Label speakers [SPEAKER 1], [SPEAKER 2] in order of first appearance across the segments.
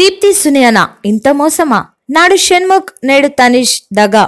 [SPEAKER 1] దీప్తి సునయన ఇంత మోసమా? నాడు షణ్ముఖ్, నేడు తనిష్ దగా.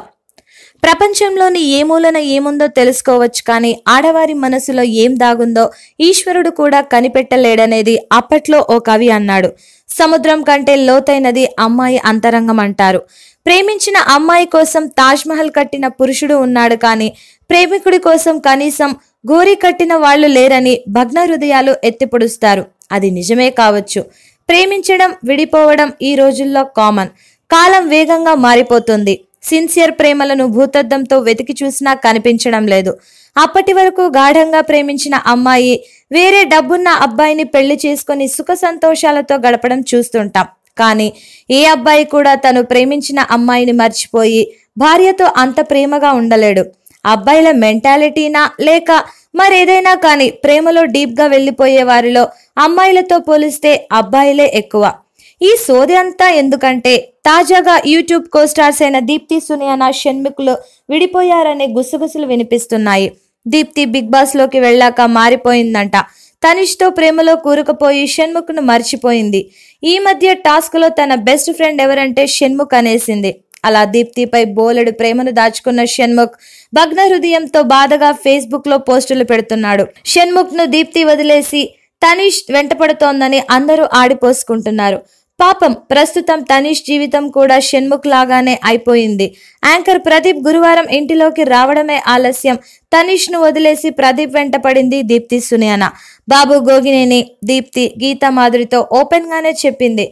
[SPEAKER 1] ప్రపంచంలోని ఏ మూలన ఏముందో తెలుసుకోవచ్చు, కానీ ఆడవారి మనసులో ఏం దాగుందో ఈశ్వరుడు కూడా కనిపెట్టలేడనేది అప్పట్లో ఓ కవి అన్నాడు. సముద్రం కంటే లోతైనది అమ్మాయి అంతరంగం అంటారు. ప్రేమించిన అమ్మాయి కోసం తాజ్మహల్ కట్టిన పురుషుడు ఉన్నాడు, కానీ ప్రేమికుడి కోసం కనీసం గోరి కట్టిన వాళ్లు లేరని భగ్న హృదయాలు ఎత్తిపొడుస్తారు. అది నిజమే కావచ్చు. ప్రేమించడం, విడిపోవడం ఈ రోజుల్లో కామన్. కాలం వేగంగా మారిపోతుంది. సిన్సియర్ ప్రేమలను భూతద్దంతో వెతికి చూసినా కనిపించడం లేదు. అప్పటి వరకు గాఢంగా ప్రేమించిన అమ్మాయి వేరే డబ్బున్న అబ్బాయిని పెళ్లి చేసుకుని సుఖ సంతోషాలతో గడపడం చూస్తుంటాం. కానీ ఏ అబ్బాయి కూడా తను ప్రేమించిన అమ్మాయిని మర్చిపోయి భార్యతో అంత ప్రేమగా ఉండలేడు. అబ్బాయిల మెంటాలిటీనా లేక మరేదైనా కానీ ప్రేమలో డీప్ గా వెళ్లిపోయే వారిలో అమ్మాయిలతో పోలిస్తే అబ్బాయిలే ఎక్కువ. ఈ సోది అంతా ఎందుకంటే తాజాగా యూట్యూబ్ కో స్టార్స్ అయిన దీప్తి సునయన, షణ్ముఖ్లు విడిపోయారనే గుసగుసలు వినిపిస్తున్నాయి. దీప్తి బిగ్ బాస్ లోకి వెళ్ళాక మారిపోయిందంట. తనిష్ తో ప్రేమలో కూరుకుపోయి షణ్ముఖ్ ను మర్చిపోయింది. ఈ మధ్య టాస్క్ లో తన బెస్ట్ ఫ్రెండ్ ఎవరంటే షణ్ముఖ్ అనేసింది. అలా దీప్తిపై బోలెడు ప్రేమను దాచుకున్న షణ్ముఖ్ భగ్న హృదయంతో బాధగా ఫేస్బుక్ లో పోస్టులు పెడుతున్నాడు. షణ్ముఖ్ ను దీప్తి వదిలేసి తనిష్ వెంటపడుతోందని అందరూ ఆడిపోసుకుంటున్నారు. పాపం, ప్రస్తుతం తనిష్ జీవితం కూడా షణ్ముఖ్ లాగానే అయిపోయింది. యాంకర్ ప్రదీప్ గురువారం ఇంటిలోకి రావడమే ఆలస్యం. తనిష్ ను వదిలేసి ప్రదీప్ వెంట పడింది దీప్తి సునయన. బాబు గోగినేని దీప్తి గీతా మాధురితో ఓపెన్ గానే చెప్పింది,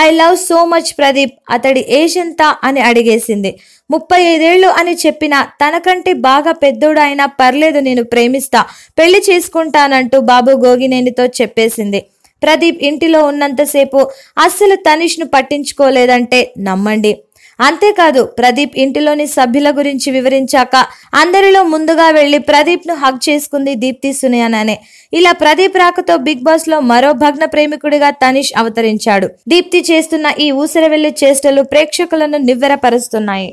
[SPEAKER 1] I love so much Pradeep. అతడి ఏజ్ ఎంత అని అడిగేసింది. 35 ఏళ్లు అని చెప్పినా తనకంటే బాగా పెద్దోడు అయినా పర్లేదు, నేను ప్రేమిస్తా, పెళ్లి చేసుకుంటానంటూ బాబు గోగినేనితో చెప్పేసింది. ప్రదీప్ ఇంటిలో ఉన్నంతసేపు అస్సలు తనిష్ ను పట్టించుకోలేదంటే నమ్మండి. అంతేకాదు, ప్రదీప్ ఇంటిలోని సభ్యుల గురించి వివరించాక అందరిలో ముందుగా వెళ్లి ప్రదీప్ ను హగ్ చేసుకుంది దీప్తి సునయననే. ఇలా ప్రదీప్ రాకతో బిగ్ బాస్ లో మరో భగ్న ప్రేమికుడిగా తనిష్ అవతరించాడు. దీప్తి చేస్తున్న ఈ ఊసరవెల్లి చేష్టలు ప్రేక్షకులను నివ్వెరపరుస్తున్నాయి.